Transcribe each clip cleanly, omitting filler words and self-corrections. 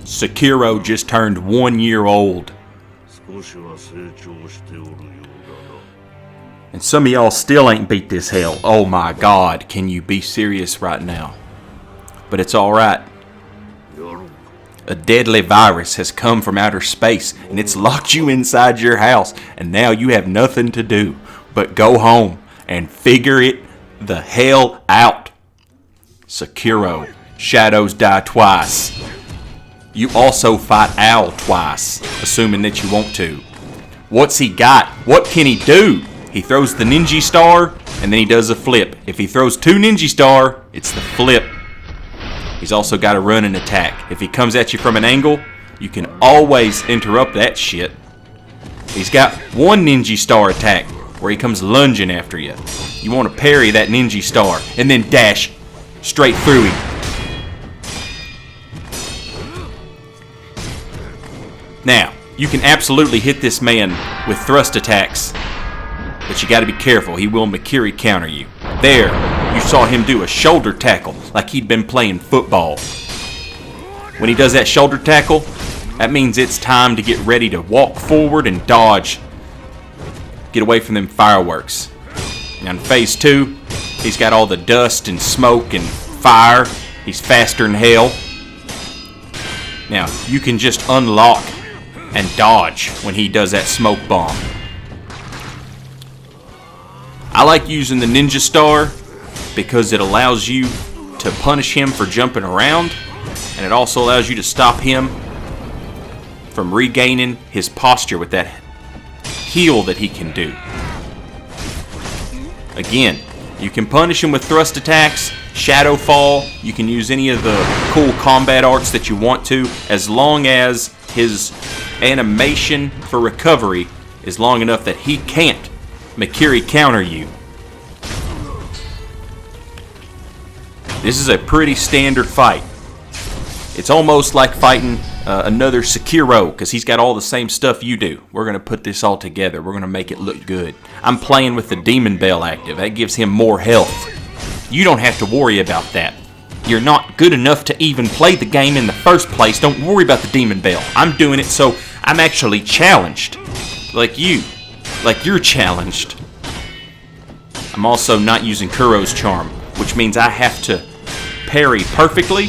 Sekiro just turned 1 year old. And some of y'all still ain't beat this hell. Oh my god, can you be serious right now? But it's alright. A deadly virus has come from outer space and it's locked you inside your house. And now you have nothing to do but go home and figure it the hell out. Sekiro. Shadows die twice. You also fight Owl twice, assuming that you want to. What's he got? What can he do? He throws the ninja star, and then he does a flip. If he throws 2 ninja star, it's the flip. He's also got a run and attack. If he comes at you from an angle, you can always interrupt that shit. He's got 1 ninja star attack, where he comes lunging after you. You want to parry that ninja star, and then dash straight through him. Now, you can absolutely hit this man with thrust attacks, but you gotta be careful, he will Mikiri counter you. There, you saw him do a shoulder tackle like he'd been playing football. When he does that shoulder tackle, that means it's time to get ready to walk forward and dodge. Get away from them fireworks. Now in phase 2, he's got all the dust and smoke and fire. He's faster than hell. Now, you can just unlock and dodge when he does that smoke bomb. I like using the ninja star because it allows you to punish him for jumping around, and it also allows you to stop him from regaining his posture with that heal that he can do. Again, you can punish him with thrust attacks, shadow fall, you can use any of the cool combat arts that you want to, as long as his animation for recovery is long enough that he can't Mikiri counter you. This is a pretty standard fight. It's almost like fighting another Sekiro, because he's got all the same stuff you do. We're going to put this all together. We're going to make it look good. I'm playing with the Demon Bell active. That gives him more health. You don't have to worry about that. You're not good enough to even play the game in the first place. Don't worry about the Demon Bell. I'm doing it so I'm actually challenged. Like you. Like you're challenged. I'm also not using Kuro's Charm, which means I have to parry perfectly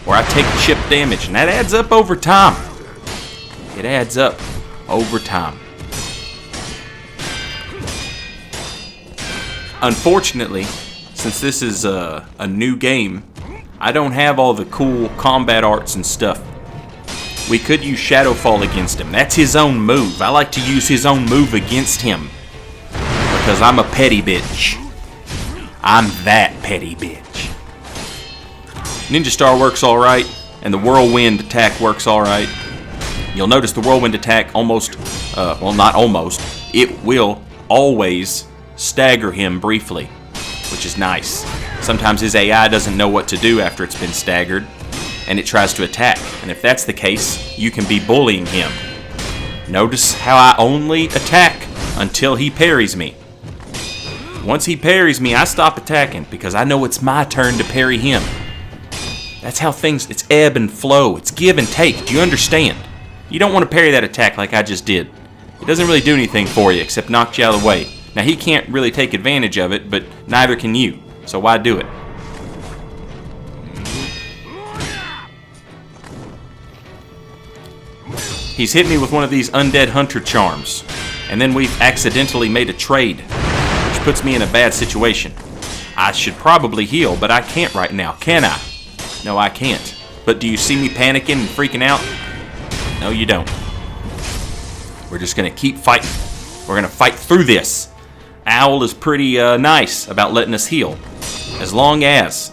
or I take chip damage, and that adds up over time. It adds up over time. Unfortunately, since this is a new game, I don't have all the cool combat arts and stuff. We could use Shadowfall against him. That's his own move. I like to use his own move against him because I'm a petty bitch. I'm that petty bitch. Ninja Star works alright, and the Whirlwind attack works alright. You'll notice the Whirlwind attack almost, well, not almost, it will always stagger him briefly, which is nice. Sometimes his AI doesn't know what to do after it's been staggered, and it tries to attack. And if that's the case, you can be bullying him. Notice how I only attack until he parries me. Once he parries me, I stop attacking because I know it's my turn to parry him. That's how things, it's ebb and flow. It's give and take. Do you understand? You don't want to parry that attack like I just did. It doesn't really do anything for you except knock you out of the way. Now, he can't really take advantage of it, but neither can you. So why do it? He's hit me with one of these Undead Hunter charms, and then we've accidentally made a trade, which puts me in a bad situation. I should probably heal, but I can't right now, can I? No, I can't. But do you see me panicking and freaking out? No, you don't. We're just going to keep fighting. We're going to fight through this. Owl is pretty nice about letting us heal, as long as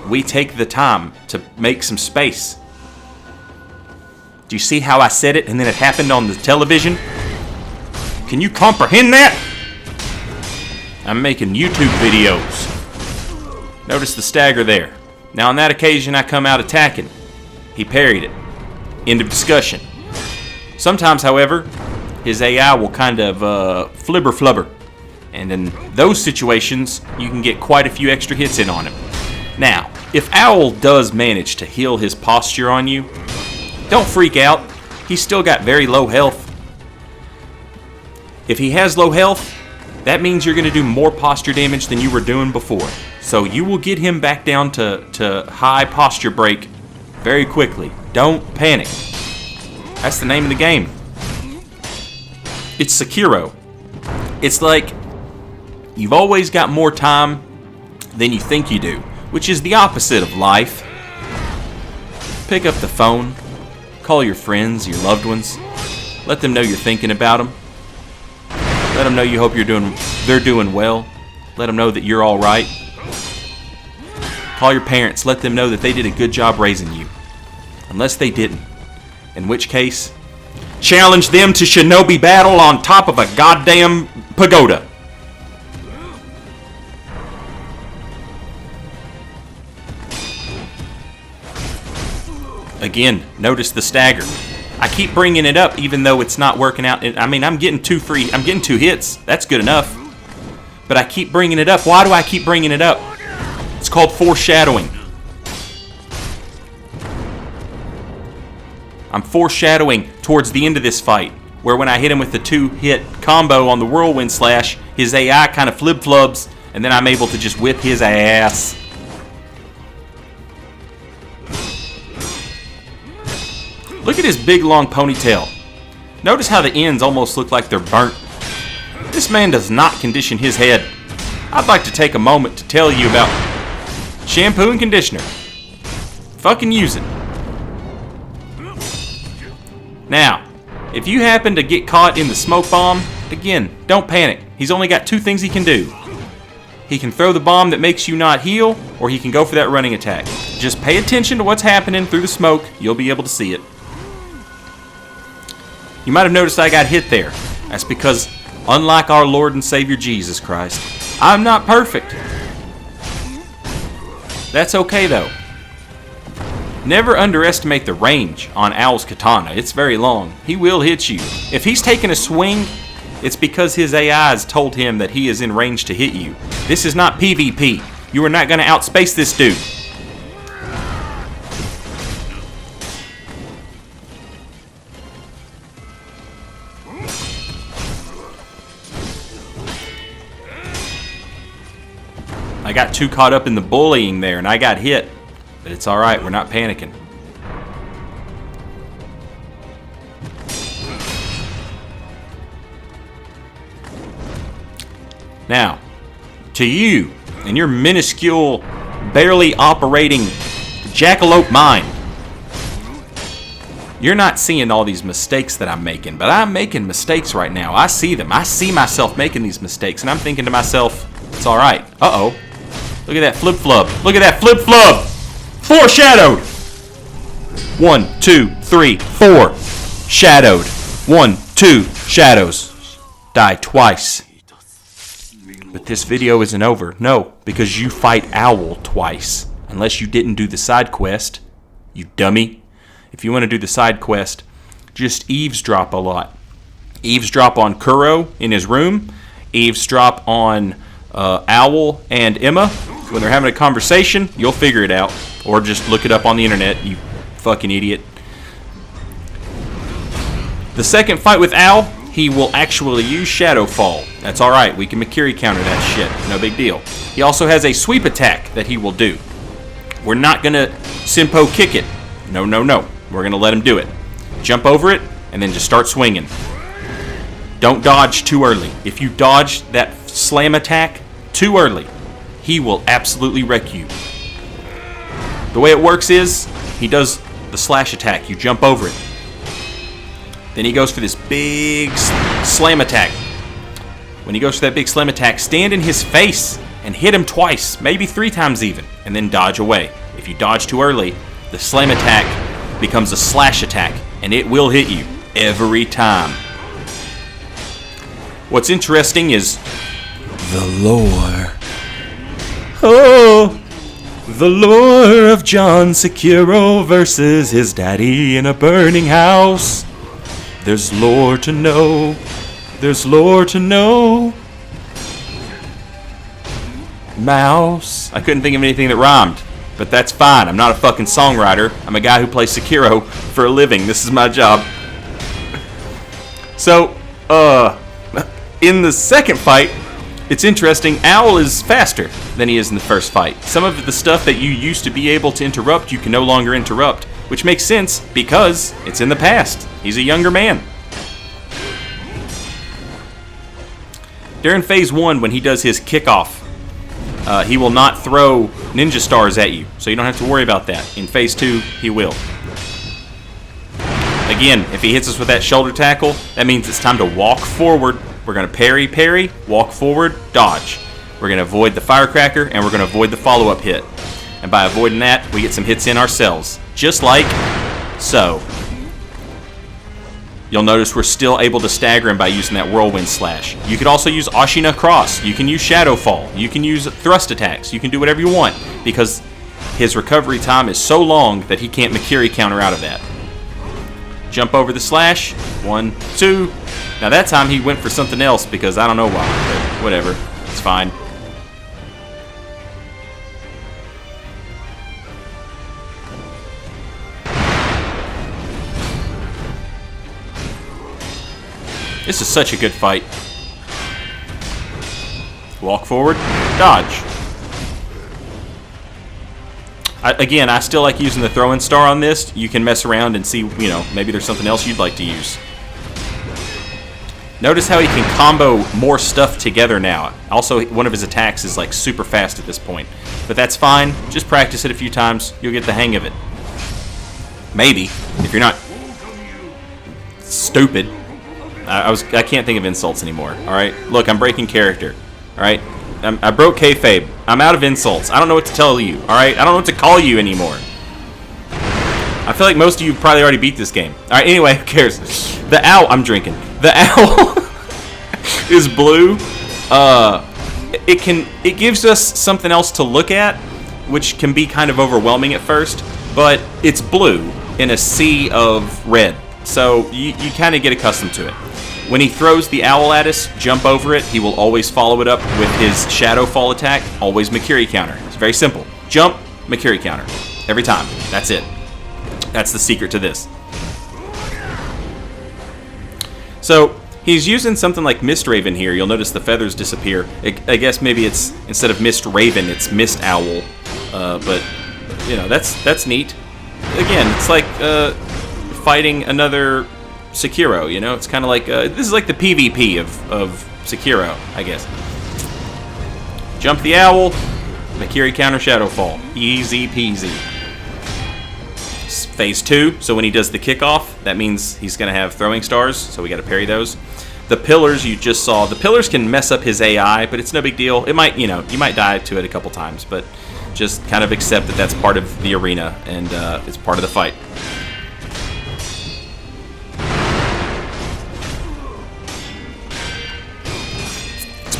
we take the time to make some space. Do you see how I said it and then it happened on the television? Can you comprehend that? I'm making YouTube videos. Notice the stagger there. Now on that occasion I come out attacking. He parried it. End of discussion. Sometimes, however, his AI will kind of flibber flubber. And in those situations, you can get quite a few extra hits in on him. Now, if Owl does manage to heal his posture on you, Don't freak out. He's still got very low health. If he has low health, that means you're going to do more posture damage than you were doing before. So you will get him back down to high posture break very quickly. Don't panic. That's the name of the game. It's Sekiro. It's like you've always got more time than you think you do, which is the opposite of life. Pick up the phone, call your friends, your loved ones, let them know you're thinking about them. Let them know you hope they're doing well. Let them know that you're all right. Call your parents, let them know that they did a good job raising you. Unless they didn't, in which case, challenge them to shinobi battle on top of a goddamn pagoda. Again, notice the stagger. I keep bringing it up even though it's not working out. I mean, I'm getting 2 hits. That's good enough. But I keep bringing it up. Why do I keep bringing it up? It's called foreshadowing. I'm foreshadowing towards the end of this fight, where when I hit him with the 2-hit combo on the whirlwind slash, his AI kind of flip-flubs, and then I'm able to just whip his ass. Look at his big long ponytail. Notice how the ends almost look like they're burnt. This man does not condition his head. I'd like to take a moment to tell you about shampoo and conditioner. Fucking use it. Now, if you happen to get caught in the smoke bomb, again, don't panic. He's only got 2 things he can do. He can throw the bomb that makes you not heal, or he can go for that running attack. Just pay attention to what's happening through the smoke. You'll be able to see it. You might have noticed I got hit there. That's because, unlike our Lord and Savior Jesus Christ, I'm not perfect. That's okay though. Never underestimate the range on Owl's katana. It's very long. He will hit you. If he's taking a swing, it's because his AIs told him that he is in range to hit you. This is not PvP. You are not going to outspace this dude. I got too caught up in the bullying there and I got hit. But it's alright, we're not panicking. Now, to you and your minuscule, barely operating jackalope mind, you're not seeing all these mistakes that I'm making, but I'm making mistakes right now. I see them. I see myself making these mistakes, and I'm thinking to myself, it's alright. Uh-oh. Look at that flip-flub. Look at that flip-flub! Foreshadowed! 1, 2, 3, 4. Shadowed. 1, 2, shadows. Die twice. But this video isn't over. No, because you fight Owl twice. Unless you didn't do the side quest. You dummy. If you want to do the side quest, just eavesdrop a lot. Eavesdrop on Kuro in his room. Eavesdrop on Owl and Emma. When they're having a conversation, you'll figure it out. Or just look it up on the internet, you fucking idiot. The second fight with Owl, he will actually use Shadowfall. That's alright, we can Makiri counter that shit. No big deal. He also has a sweep attack that he will do. We're not going to Simpo kick it. No, no, no. We're going to let him do it. Jump over it, and then just start swinging. Don't dodge too early. If you dodge that slam attack too early, he will absolutely wreck you. The way it works is, he does the slash attack. You jump over it. Then he goes for this big slam attack. When he goes for that big slam attack, stand in his face and hit him twice, maybe 3 times even, and then dodge away. If you dodge too early, the slam attack becomes a slash attack, and it will hit you every time. What's interesting is the lore. Oh, the lore of John Sekiro versus his daddy in a burning house. There's lore to know. There's lore to know. Mouse. I couldn't think of anything that rhymed. But that's fine. I'm not a fucking songwriter. I'm a guy who plays Sekiro for a living. This is my job. So, in the second fight, it's interesting. Owl is faster than he is in the first fight. Some of the stuff that you used to be able to interrupt, you can no longer interrupt, which makes sense because it's in the past. He's a younger man. During phase 1, when he does his kickoff, he will not throw ninja stars at you, so you don't have to worry about that. In phase 2, he will. Again, if he hits us with that shoulder tackle, that means it's time to walk forward. We're going to parry, parry, walk forward, dodge. We're going to avoid the firecracker, and we're going to avoid the follow-up hit. And by avoiding that, we get some hits in ourselves. Just like so. You'll notice we're still able to stagger him by using that whirlwind slash. You could also use Ashina Cross. You can use Shadow Fall. You can use thrust attacks. You can do whatever you want because his recovery time is so long that he can't Makiri counter out of that. Jump over the slash. 1, 2. Now that time he went for something else because I don't know why, but whatever. It's fine. This is such a good fight. Walk forward, dodge. Again, I still like using the throw-in star on this. You can mess around and see, you know, maybe there's something else you'd like to use. Notice how he can combo more stuff together now. Also, one of his attacks is like super fast at this point. But that's fine. Just practice it a few times. You'll get the hang of it. Maybe, if you're not stupid. I can't think of insults anymore. All right, look, I'm breaking character. All right, I broke kayfabe. I'm out of insults. I don't know what to tell you. All right, I don't know what to call you anymore. I feel like most of you probably already beat this game. All right, anyway, who cares? The owl. I'm drinking. The owl is blue. It gives us something else to look at, which can be kind of overwhelming at first. But it's blue in a sea of red, so you kind of get accustomed to it. When he throws the owl at us, jump over it. He will always follow it up with his Shadow Fall attack. Always Makiri counter. It's very simple. Jump, Makiri counter. Every time. That's it. That's the secret to this. So, he's using something like Mist Raven here. You'll notice the feathers disappear. I guess maybe it's, instead of Mist Raven, it's Mist Owl. But, you know, that's neat. Again, it's like fighting another Sekiro, you know? It's kind of like, this is like the PvP of Sekiro, I guess. Jump the owl, Makiri counter Shadow Fall. Easy peasy. Phase 2, so when he does the kickoff, that means he's going to have throwing stars, so we got to parry those. The pillars you just saw, the pillars can mess up his AI, but it's no big deal. It might, you know, you might die to it a couple times, but just kind of accept that that's part of the arena, and it's part of the fight.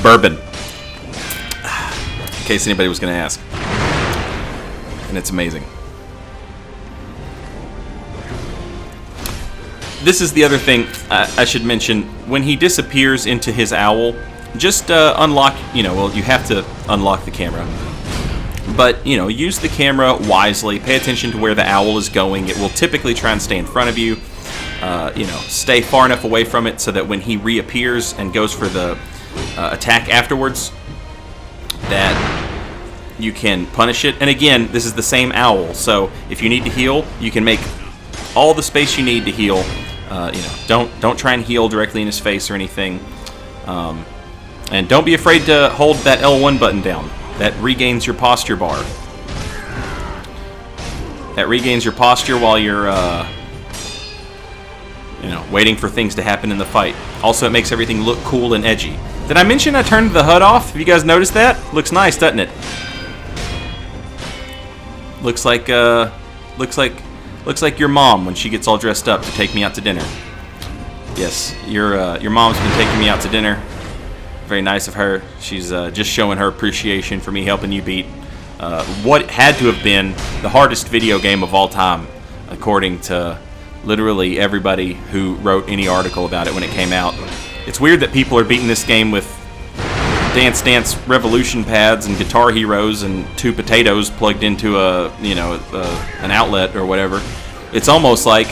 Bourbon, in case anybody was going to ask, and it's amazing. This is the other thing I should mention. When he disappears into his owl, just unlock, you know, well, you have to unlock the camera, but, you know, use the camera wisely. Pay attention to where the owl is going. It will typically try and stay in front of you. You know, stay far enough away from it so that when he reappears and goes for the attack afterwards, that you can punish it. And again, this is the same owl, so if you need to heal, you can make all the space you need to heal. You know, don't try and heal directly in his face or anything. And don't be afraid to hold that L1 button down. That regains your posture bar. That regains your posture while you're you know, waiting for things to happen in the fight. Also, it makes everything look cool and edgy. Did I mention I turned the HUD off? Have you guys noticed that? Looks nice, doesn't it? Looks like your mom when she gets all dressed up to take me out to dinner. Yes, your mom's been taking me out to dinner. Very nice of her. She's just showing her appreciation for me helping you beat what had to have been the hardest video game of all time, according to literally everybody who wrote any article about it when it came out. It's weird that people are beating this game with Dance Dance Revolution pads and Guitar Heroes and 2 potatoes plugged into an outlet or whatever. It's almost like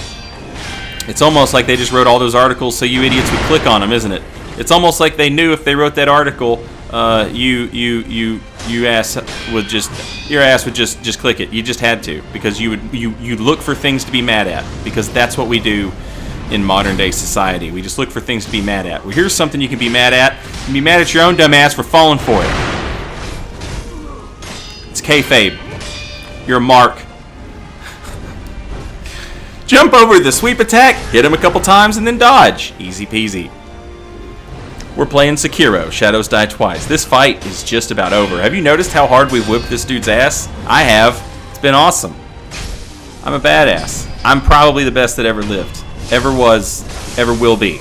they just wrote all those articles so you idiots would click on them, isn't it? It's almost like they knew if they wrote that article, your ass would just click it. You just had to, because you look for things to be mad at, because that's what we do in modern day society. We just look for things to be mad at. Well, here's something you can be mad at. You can be mad at your own dumb ass for falling for it. It's kayfabe. You're a mark. Jump over the sweep attack, hit him a couple times, and then dodge. Easy peasy. We're playing Sekiro, Shadows Die Twice. This fight is just about over. Have you noticed how hard we've whipped this dude's ass? I have. It's been awesome. I'm a badass. I'm probably the best that ever lived. Ever was, ever will be.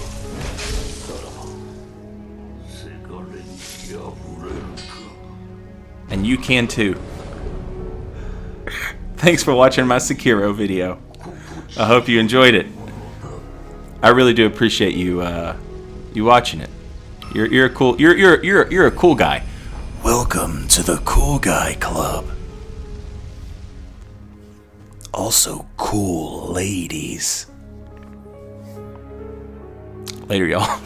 And you can too. Thanks for watching my Sekiro video. I hope you enjoyed it. I really do appreciate you you watching it. You're a cool you're a cool guy. Welcome to the cool guy club. Also cool ladies. Later, y'all.